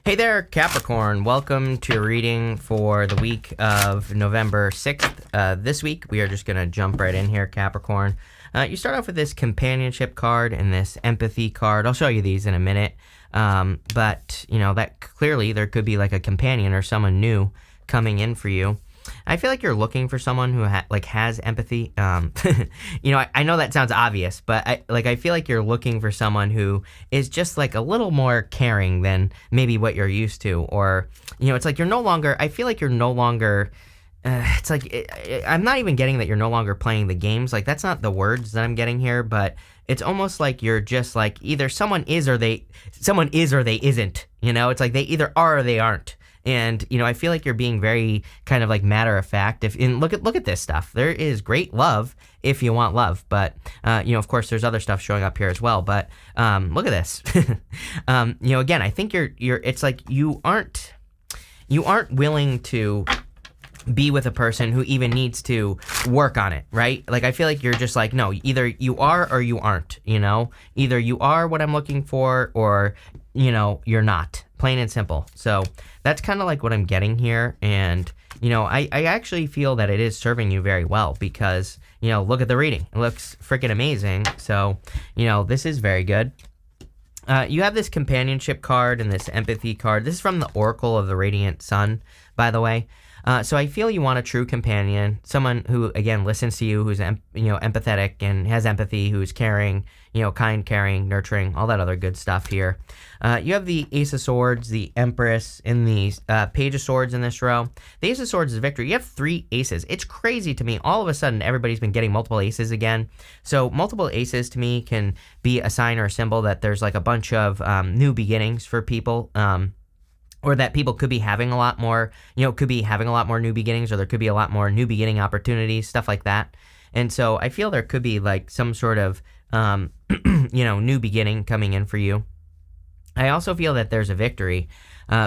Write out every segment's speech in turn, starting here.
Hey there, Capricorn. Welcome to a reading for the week of November 6th. This week, we are just going to jump right in here, Capricorn. You start off with this companionship card and this empathy card. I'll show you these in a minute. But, that clearly there could be like a companion or someone new coming in for you. I feel like you're looking for someone who has empathy. I know that sounds obvious, but I feel like you're looking for someone who is just like a little more caring than maybe what you're used to, or it's like you're no longer. I feel like you're no longer. It's like I'm not even getting that you're no longer playing the games. Like that's not the words that I'm getting here, but it's almost like you're just like either someone is or they isn't. It's like they either are or they aren't. And, I feel like you're being very kind of like matter of fact. Look at this stuff. There is great love if you want love. But, of course, there's other stuff showing up here as well. But look at this. Again, I think it's like you aren't willing to be with a person who even needs to work on it, right? Like, I feel like you're just like, no, either you are or you aren't, Either you are what I'm looking for or, you're not. Plain and simple. So that's kind of like what I'm getting here. And, I actually feel that it is serving you very well because, look at the reading. It looks freaking amazing. So, this is very good. You have this companionship card and this empathy card. This is from the Oracle of the Radiant Sun, by the way. So I feel you want a true companion, someone who, again, listens to you, who's, empathetic and has empathy, who's caring, kind, caring, nurturing, all that other good stuff here. You have the Ace of Swords, the Empress, and the Page of Swords in this row. The Ace of Swords is victory. You have 3 aces. It's crazy to me. All of a sudden, everybody's been getting multiple aces again. So multiple aces to me can be a sign or a symbol that there's like a bunch of new beginnings for people. Or that people could be having a lot more, new beginnings, or there could be a lot more new beginning opportunities, stuff like that. And so I feel there could be like some sort of, new beginning coming in for you. I also feel that there's a victory.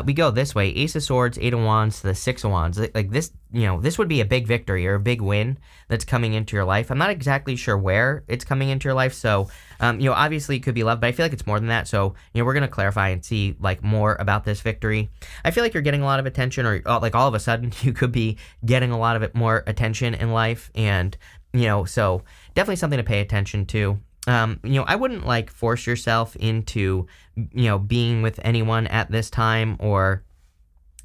We go this way: Ace of Swords, 8 of Wands to the 6 of Wands. Like this, this would be a big victory or a big win that's coming into your life. I'm not exactly sure where it's coming into your life. So, obviously it could be love, but I feel like it's more than that. So, we're going to clarify and see like more about this victory. I feel like you're getting a lot of attention, or like all of a sudden you could be getting a lot of more attention in life. And, so definitely something to pay attention to. I wouldn't like force yourself into, being with anyone at this time or,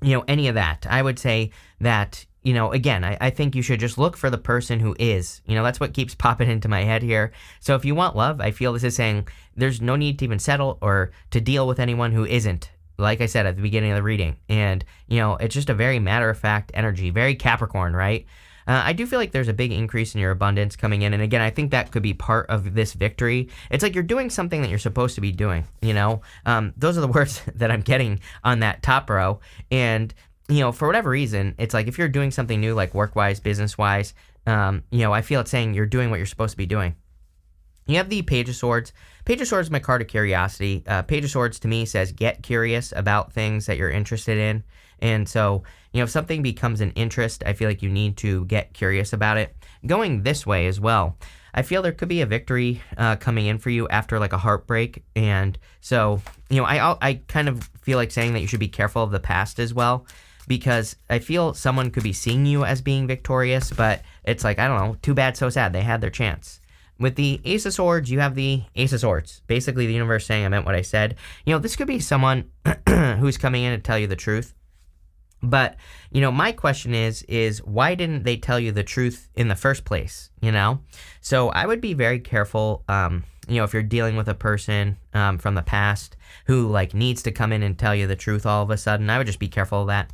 any of that. I would say that, again, I think you should just look for the person who is, that's what keeps popping into my head here. So if you want love, I feel this is saying there's no need to even settle or to deal with anyone who isn't, like I said at the beginning of the reading. And, it's just a very matter-of-fact energy, very Capricorn, right? I do feel like there's a big increase in your abundance coming in. And again, I think that could be part of this victory. It's like you're doing something that you're supposed to be doing, Those are the words that I'm getting on that top row. And, for whatever reason, it's like if you're doing something new, like work-wise, business-wise, I feel it's saying you're doing what you're supposed to be doing. You have the Page of Swords. Page of Swords is my card of curiosity. Page of Swords to me says get curious about things that you're interested in. And so, if something becomes an interest, I feel like you need to get curious about it. Going this way as well, I feel there could be a victory coming in for you after like a heartbreak. And so, I kind of feel like saying that you should be careful of the past as well, because I feel someone could be seeing you as being victorious, but it's like, I don't know, too bad, so sad. They had their chance. With the Ace of Swords, you have the Ace of Swords. Basically, the universe saying I meant what I said. This could be someone who's coming in to tell you the truth. But, my question is why didn't they tell you the truth in the first place, So I would be very careful, if you're dealing with a person from the past who, like, needs to come in and tell you the truth all of a sudden. I would just be careful of that.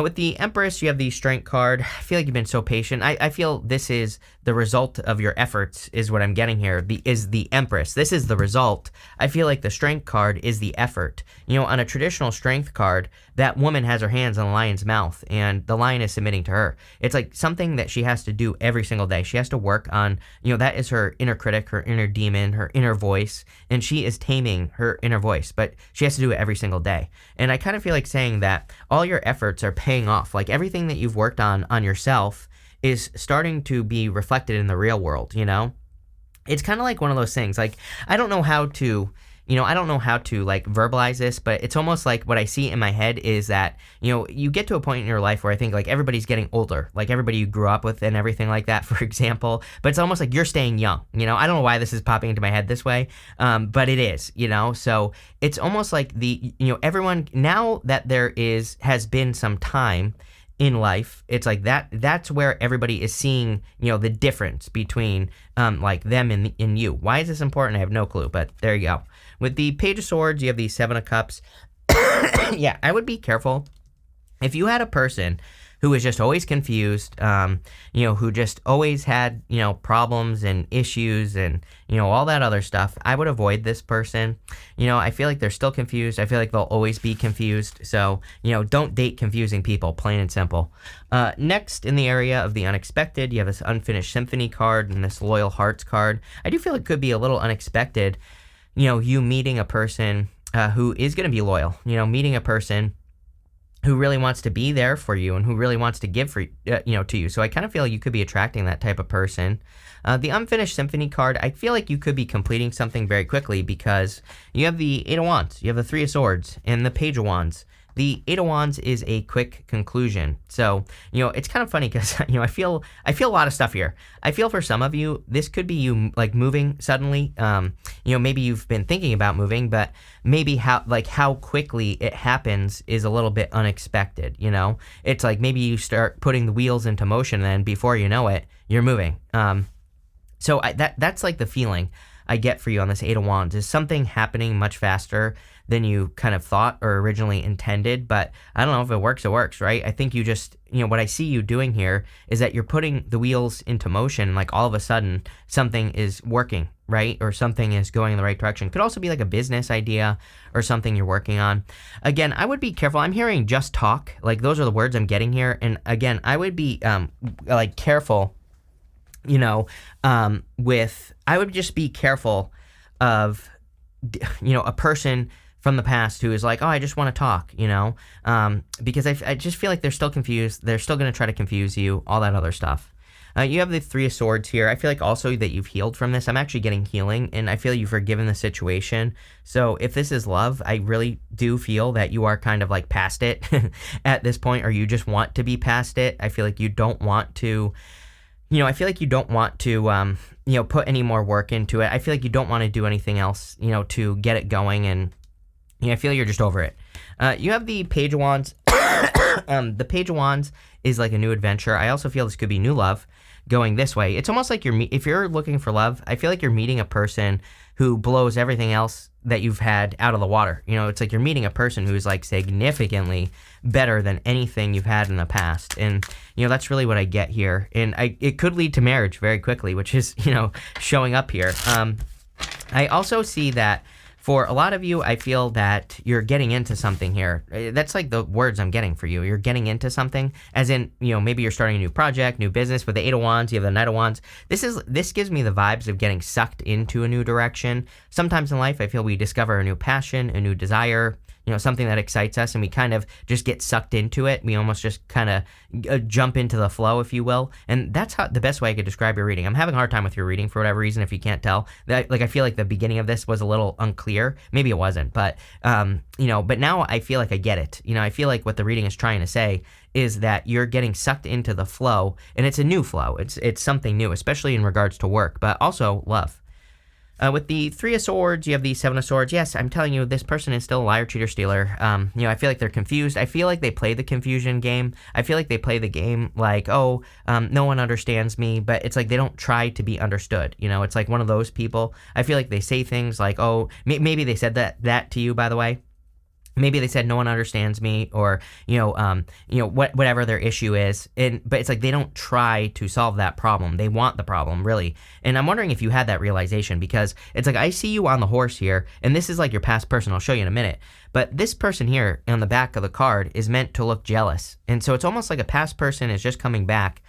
With the Empress, you have the Strength card. I feel like you've been so patient. I feel this is the result of your efforts is what I'm getting here. Is the Empress. This is the result. I feel like the Strength card is the effort. On a traditional Strength card, that woman has her hands on the lion's mouth and the lion is submitting to her. It's like something that she has to do every single day. She has to work on, that is her inner critic, her inner demon, her inner voice, and she is taming her inner voice, but she has to do it every single day. And I kind of feel like saying that all your efforts are paying off. Like everything that you've worked on yourself is starting to be reflected in the real world, It's kind of like one of those things. Like, I don't know how to, I don't know how to like verbalize this, but it's almost like what I see in my head is that, you get to a point in your life where I think like everybody's getting older, like everybody you grew up with and everything like that, for example, but it's almost like you're staying young. I don't know why this is popping into my head this way, but it is, so it's almost like everyone, now that has been some time in life, it's like that's where everybody is seeing, the difference between like them and you. Why is this important? I have no clue, but there you go. With the Page of Swords, you have the Seven of Cups. Yeah, I would be careful if you had a person who was just always confused, who just always had, problems and issues and, all that other stuff. I would avoid this person. I feel like they're still confused. I feel like they'll always be confused. So, don't date confusing people, plain and simple. Next, in the area of the unexpected, you have this Unfinished Symphony card and this Loyal Hearts card. I do feel it could be a little unexpected, you meeting a person who is going to be loyal, meeting a person who really wants to be there for you and who really wants to give to you. So I kind of feel you could be attracting that type of person. The Unfinished Symphony card, I feel like you could be completing something very quickly because you have the Eight of Wands, you have the Three of Swords, and the Page of Wands. The Eight of Wands is a quick conclusion. So, it's kind of funny because, I feel a lot of stuff here. I feel for some of you, this could be you like moving suddenly. Maybe you've been thinking about moving, but maybe how quickly it happens is a little bit unexpected. It's like maybe you start putting the wheels into motion and then before you know it, you're moving. So that's like the feeling I get for you on this Eight of Wands is something happening much faster than you kind of thought or originally intended, but I don't know if it works, right? I think you just, what I see you doing here is that you're putting the wheels into motion, like all of a sudden something is working, right? Or something is going in the right direction. Could also be like a business idea or something you're working on. Again, I would be careful. I'm hearing just talk, like those are the words I'm getting here. And again, I would be like careful, I would just be careful of, a person from the past who is like, oh, I just want to talk, because I just feel like they're still confused. They're still going to try to confuse you, all that other stuff. You have the Three of Swords here. I feel like also that you've healed from this. I'm actually getting healing, and I feel you've forgiven the situation. So if this is love, I really do feel that you are kind of like past it at this point, or you just want to be past it. I feel like you don't want to... put any more work into it. I feel like you don't want to do anything else, to get it going, and I feel you're just over it. You have the Page of Wands. The Page of Wands is like a new adventure. I also feel this could be new love going this way. It's almost like if you're looking for love, I feel like you're meeting a person who blows everything else that you've had out of the water. It's like you're meeting a person who's like significantly better than anything you've had in the past. And, that's really what I get here. And it could lead to marriage very quickly, which is, showing up here. I also see that for a lot of you, I feel that you're getting into something here. That's like the words I'm getting for you. You're getting into something, as in, maybe you're starting a new project, new business. With the Eight of Wands, you have the Knight of Wands. This gives me the vibes of getting sucked into a new direction. Sometimes in life, I feel we discover a new passion, a new desire, something that excites us, and we kind of just get sucked into it. We almost just kind of jump into the flow, if you will. And that's the best way I could describe your reading. I'm having a hard time with your reading for whatever reason, if you can't tell. I feel like the beginning of this was a little unclear. Maybe it wasn't, but now I feel like I get it. I feel like what the reading is trying to say is that you're getting sucked into the flow, and it's a new flow. It's something new, especially in regards to work, but also love. With the Three of Swords, you have the Seven of Swords. Yes, I'm telling you, this person is still a liar, cheater, stealer. I feel like they're confused. I feel like they play the confusion game. I feel like they play the game like, no one understands me, but it's like they don't try to be understood. It's like one of those people. I feel like they say things like, maybe they said that to you, by the way. Maybe they said no one understands me, or whatever their issue is, but it's like they don't try to solve that problem. They want the problem, really. And I'm wondering if you had that realization, because it's like I see you on the horse here, and this is like your past person. I'll show you in a minute. But this person here on the back of the card is meant to look jealous, and so it's almost like a past person is just coming back.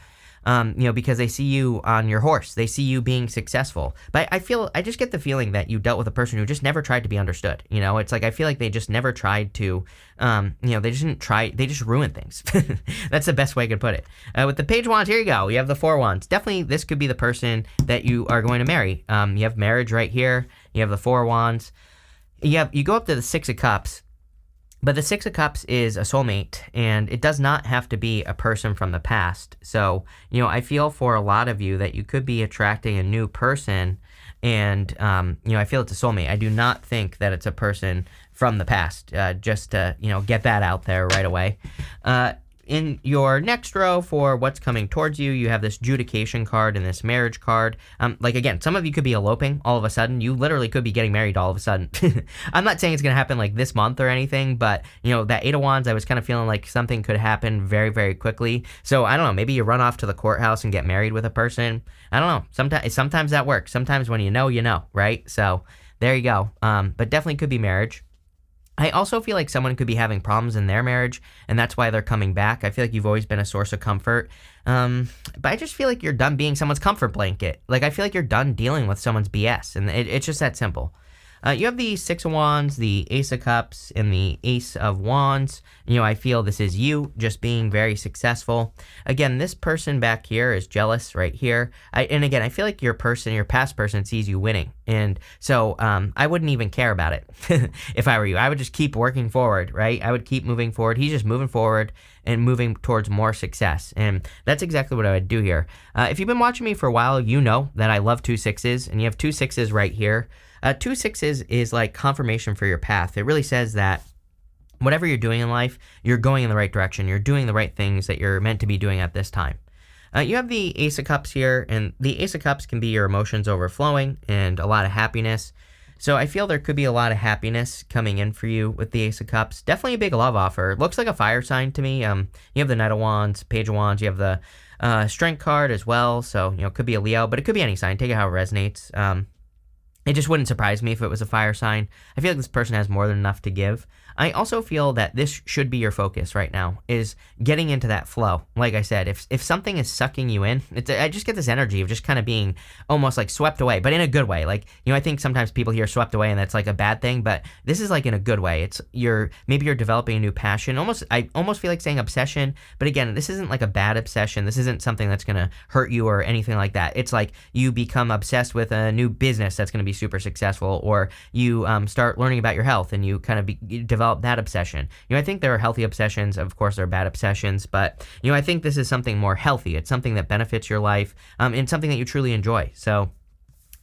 Because they see you on your horse, they see you being successful. But I just get the feeling that you dealt with a person who just never tried to be understood. It's like I feel like they just never tried to, they just didn't try. They just ruined things. That's the best way I could put it. With the Page of Wands, here you go. You have the Four of Wands. Definitely, this could be the person that you are going to marry. You have marriage right here. You have the Four of Wands. you go up to the Six of Cups, but the Six of Cups is a soulmate, and it does not have to be a person from the past. So, I feel for a lot of you that you could be attracting a new person, and, I feel it's a soulmate. I do not think that it's a person from the past, just to, get that out there right away. In your next row for what's coming towards you, you have this judication card and this marriage card. Again, some of you could be eloping all of a sudden. You literally could be getting married all of a sudden. I'm not saying it's going to happen like this month or anything, but, that Eight of Wands, I was kind of feeling like something could happen very, very quickly. So, I don't know, maybe you run off to the courthouse and get married with a person. I don't know. Sometimes that works. Sometimes when you know, right? So, there you go. But definitely could be marriage. I also feel like someone could be having problems in their marriage, and that's why they're coming back. I feel like you've always been a source of comfort, but I just feel like you're done being someone's comfort blanket. Like, I feel like you're done dealing with someone's BS, and it's just that simple. You have the Six of Wands, the Ace of Cups, and the Ace of Wands. I feel this is you just being very successful. Again, this person back here is jealous right here. And again, I feel like your past person sees you winning. And so I wouldn't even care about it if I were you. I would just keep working forward, right? I would keep moving forward. He's just moving forward and moving towards more success. And that's exactly what I would do here. If you've been watching me for a while, you know that I love 2 6s, and you have 2 6s right here. 2 6s is like confirmation for your path. It really says that whatever you're doing in life, you're going in the right direction. You're doing the right things that you're meant to be doing at this time. You have the Ace of Cups here, and the Ace of Cups can be your emotions overflowing and a lot of happiness. So I feel there could be a lot of happiness coming in for you with the Ace of Cups. Definitely a big love offer. Looks like a fire sign to me. You have the Knight of Wands, Page of Wands. You have the Strength card as well. So, it could be a Leo, but it could be any sign. Take it how it resonates. It just wouldn't surprise me if it was a fire sign. I feel like this person has more than enough to give. I also feel that this should be your focus right now, is getting into that flow. Like I said, if something is sucking you in, I just get this energy of just kind of being almost like swept away, but in a good way. Like, I think sometimes people hear swept away and that's like a bad thing, but this is like in a good way. Maybe you're developing a new passion. I almost feel like saying obsession, but again, this isn't like a bad obsession. This isn't something that's going to hurt you or anything like that. It's like you become obsessed with a new business that's going to be super successful, or you start learning about your health and you kind of develop that obsession. I think there are healthy obsessions. Of course, there are bad obsessions, but, I think this is something more healthy. It's something that benefits your life, and something that you truly enjoy. So,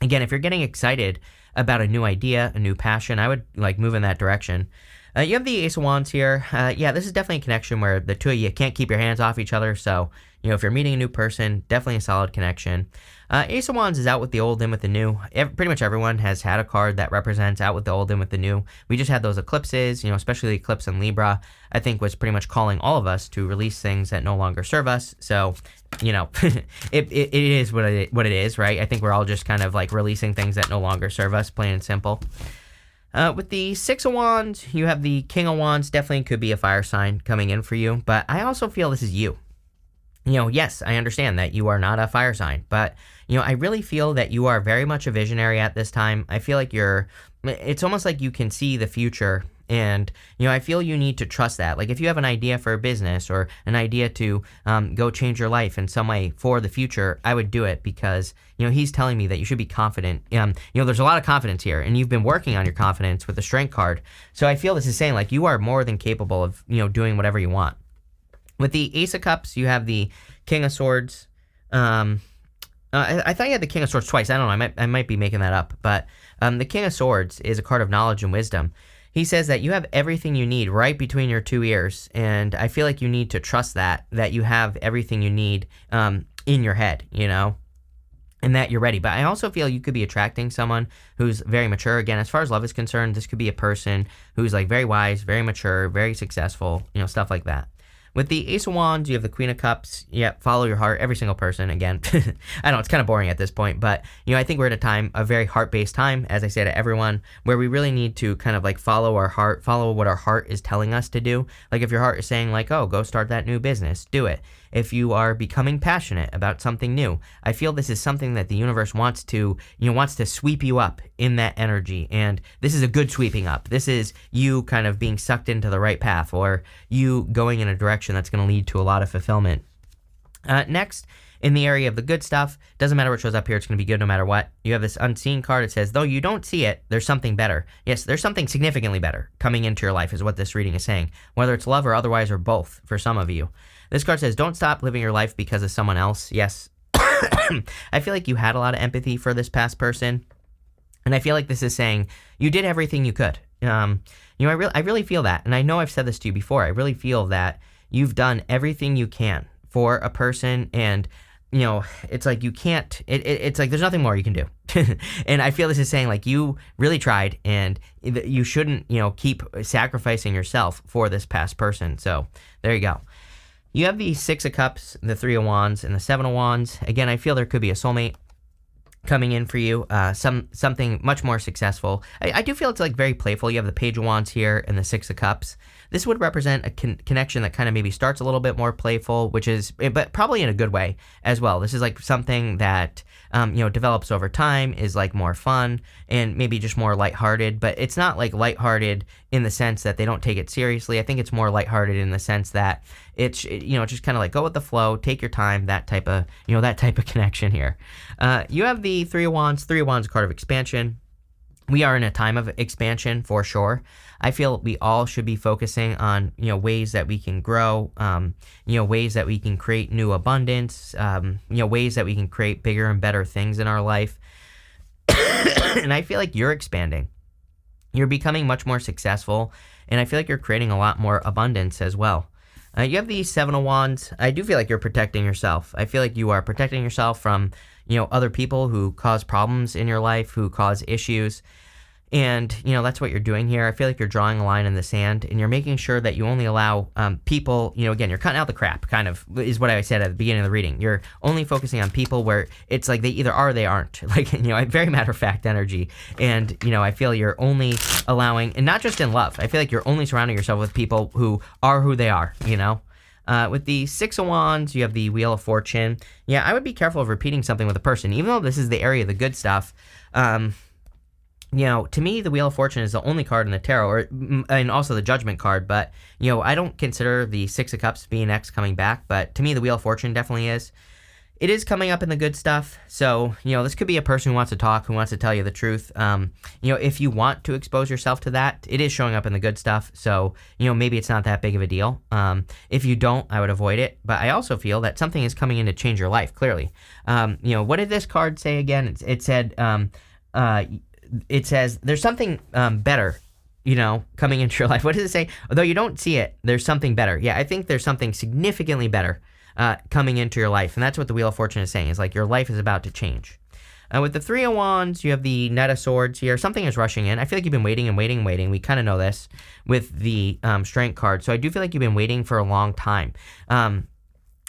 again, if you're getting excited about a new idea, a new passion, I would move in that direction. You have the Ace of Wands here. This is definitely a connection where the two of you can't keep your hands off each other. So, if you're meeting a new person, definitely a solid connection. Ace of Wands is out with the old, in with the new. Pretty much everyone has had a card that represents out with the old, in with the new. We just had those eclipses, especially the eclipse in Libra, I think was pretty much calling all of us to release things that no longer serve us. So, it is what it is, right? I think we're all just kind of releasing things that no longer serve us, plain and simple. With the Six of Wands, you have the King of Wands. Definitely could be a fire sign coming in for you, but I also feel this is you. Yes, I understand that you are not a fire sign, but, I really feel that you are very much a visionary at this time. I feel like it's almost like you can see the future, and, I feel you need to trust that. Like, if you have an idea for a business or an idea to go change your life in some way for the future, I would do it because, he's telling me that you should be confident. There's a lot of confidence here, and you've been working on your confidence with the Strength card. So I feel this is saying, you are more than capable of, doing whatever you want. With the Ace of Cups, you have the King of Swords. I thought you had the King of Swords twice. I don't know. I might be making that up. But the King of Swords is a card of knowledge and wisdom. He says that you have everything you need right between your 2 ears. And I feel like you need to trust that you have everything you need in your head, and that you're ready. But I also feel you could be attracting someone who's very mature. Again, as far as love is concerned, this could be a person who's very wise, very mature, very successful, stuff like that. With the Ace of Wands, you have the Queen of Cups. Yeah, follow your heart. Every single person, again. I know, it's kind of boring at this point, but, I think we're at a very heart-based time, as I say to everyone, where we really need to kind of follow our heart, follow what our heart is telling us to do. If your heart is saying oh, go start that new business, do it. If you are becoming passionate about something new, I feel this is something that the universe wants to sweep you up in that energy. And this is a good sweeping up. This is you kind of being sucked into the right path, or you going in a direction that's going to lead to a lot of fulfillment. Next, in the area of the good stuff, doesn't matter what shows up here, it's going to be good no matter what. You have this unseen card. It says, though you don't see it, there's something better. Yes, there's something significantly better coming into your life is what this reading is saying, whether it's love or otherwise or both for some of you. This card says, don't stop living your life because of someone else. Yes, I feel like you had a lot of empathy for this past person, and I feel like this is saying you did everything you could. I really feel that, and I know I've said this to you before. I really feel that you've done everything you can for a person, and it's like you can't, it's like there's nothing more you can do. And I feel this is saying like you really tried, and you shouldn't keep sacrificing yourself for this past person. So there you go. You have the 6 of Cups, the 3 of Wands, and the 7 of Wands. Again, I feel there could be a soulmate coming in for you, something much more successful. I do feel it's like very playful. You have the Page of Wands here and the 6 of Cups. This would represent a connection that kind of maybe starts a little bit more playful, but probably in a good way as well. This is like something that develops over time, is like more fun and maybe just more lighthearted. But it's not like lighthearted in the sense that they don't take it seriously. I think it's more lighthearted in the sense that it's just kind of like go with the flow, take your time, that type of connection here. You have the 3 of Wands. 3 of Wands, a card of expansion. We are in a time of expansion for sure. I feel we all should be focusing on ways that we can grow, ways that we can create new abundance, ways that we can create bigger and better things in our life. And I feel like you're expanding. You're becoming much more successful, and I feel like you're creating a lot more abundance as well. You have the 7 of Wands. I do feel like you're protecting yourself. I feel like you are protecting yourself from other people who cause problems in your life, who cause issues. And, that's what you're doing here. I feel like you're drawing a line in the sand, and you're making sure that you only allow people, again, you're cutting out the crap, kind of, is what I said at the beginning of the reading. You're only focusing on people where it's like they either are or they aren't. Like, very matter-of-fact energy. And, I feel you're only allowing, and not just in love, I feel like you're only surrounding yourself with people who are who they are, With the 6 of Wands, you have the Wheel of Fortune. Yeah, I would be careful of repeating something with a person, even though this is the area of the good stuff. To me, the Wheel of Fortune is the only card in the tarot, and also the Judgment card, but, I don't consider the 6 of Cups being next coming back, but to me, the Wheel of Fortune definitely is. It is coming up in the good stuff, so, this could be a person who wants to talk, who wants to tell you the truth. If you want to expose yourself to that, it is showing up in the good stuff, so, maybe it's not that big of a deal. If you don't, I would avoid it, but I also feel that something is coming in to change your life, clearly. What did this card say again? It said, it says there's something better, coming into your life. What does it say? Although you don't see it, there's something better. Yeah, I think there's something significantly better coming into your life. And that's what the Wheel of Fortune is saying, is like your life is about to change. With the 3 of Wands, you have the Knight of Swords here. Something is rushing in. I feel like you've been waiting and waiting and waiting. We kind of know this with the Strength card. So I do feel like you've been waiting for a long time.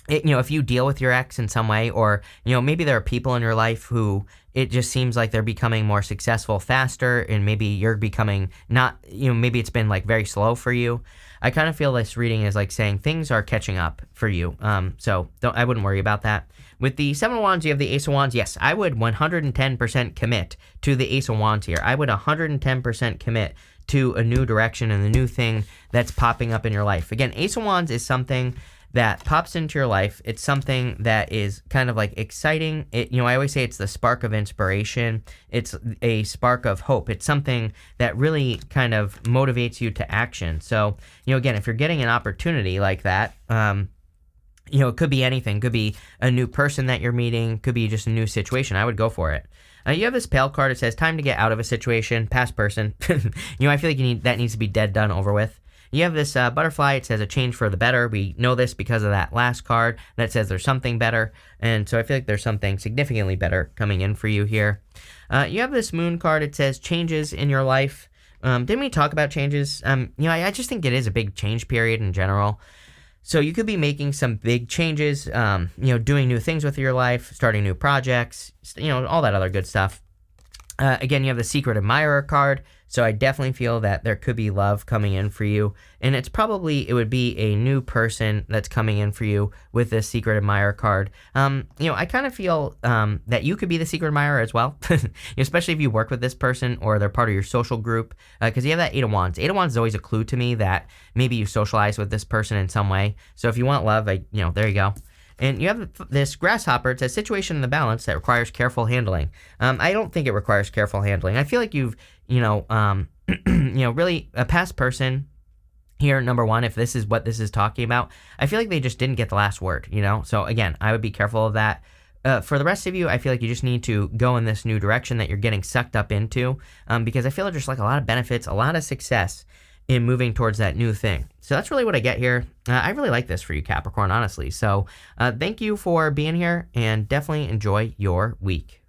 If you deal with your ex in some way, or, maybe there are people in your life who it just seems like they're becoming more successful faster, and maybe you're becoming not, maybe it's been like very slow for you. I kind of feel this reading is like saying things are catching up for you. So I wouldn't worry about that. With the 7 of Wands, you have the Ace of Wands. Yes, I would 110% commit to the Ace of Wands here. I would 110% commit to a new direction and the new thing that's popping up in your life. Again, Ace of Wands is something that pops into your life. It's something that is kind of like exciting. I always say it's the spark of inspiration. It's a spark of hope. It's something that really kind of motivates you to action. So, again, if you're getting an opportunity like that, it could be anything. Could be a new person that you're meeting. Could be just a new situation. I would go for it. You have this Pale card. It says time to get out of a situation. Past person. I feel like that needs to be dead, done, over with. You have this butterfly. It says a change for the better. We know this because of that last card that says there's something better. And so I feel like there's something significantly better coming in for you here. You have this Moon card. It says changes in your life. Didn't we talk about changes? I just think it is a big change period in general. So you could be making some big changes, doing new things with your life, starting new projects, all that other good stuff. Again, you have the Secret Admirer card. So I definitely feel that there could be love coming in for you. And it would be a new person that's coming in for you with this Secret Admirer card. I kind of feel that you could be the Secret Admirer as well, especially if you work with this person or they're part of your social group, because you have that 8 of Wands. 8 of Wands is always a clue to me that maybe you socialize with this person in some way. So if you want love, there you go. And you have this grasshopper. It's a situation in the balance that requires careful handling. I don't think it requires careful handling. I feel like you've, really a past person here, number one, if this is what this is talking about, I feel like they just didn't get the last word, So again, I would be careful of that. For the rest of you, I feel like you just need to go in this new direction that you're getting sucked up into, because I feel like there's like a lot of benefits, a lot of success in moving towards that new thing. So that's really what I get here. I really like this for you, Capricorn, honestly. So thank you for being here, and definitely enjoy your week.